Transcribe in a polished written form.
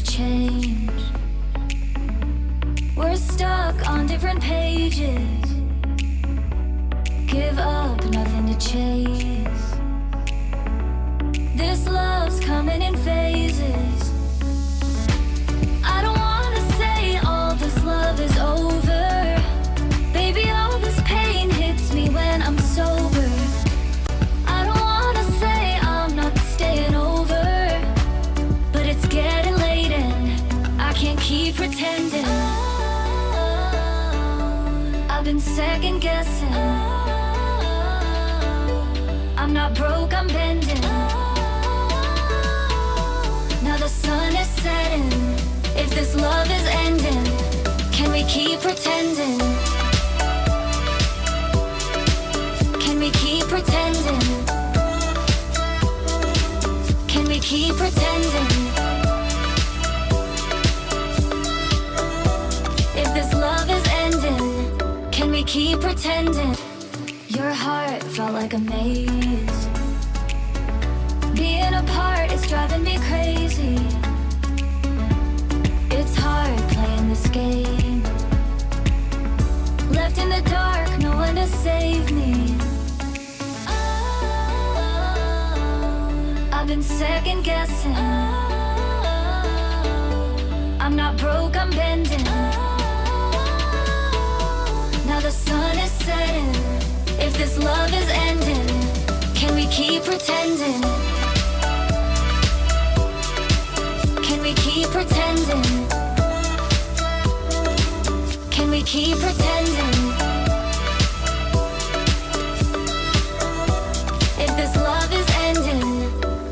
change. We're stuck on different pages. Give up, nothing to chase. This love's coming in phases. I don't wanna say all this love is over. Baby, all this pain hits me when I'm sober. I don't wanna say I'm not staying over, but it's getting late and I can't keep pretending. I've been second guessing. I'm not broke, I'm bending. Now the sun is setting. If this love is ending, can we keep pretending? Can we keep pretending? Can we keep pretending? If this love is ending, can we keep pretending? Your heart felt like a maze. Being apart is driving me crazy. It's hard playing this game. Left in the dark, no one to save me. I've been second guessing. I'm not broke, I'm bending. Now the sun is setting. If this love is ending, can we keep pretending? Can we keep pretending? Can we keep pretending?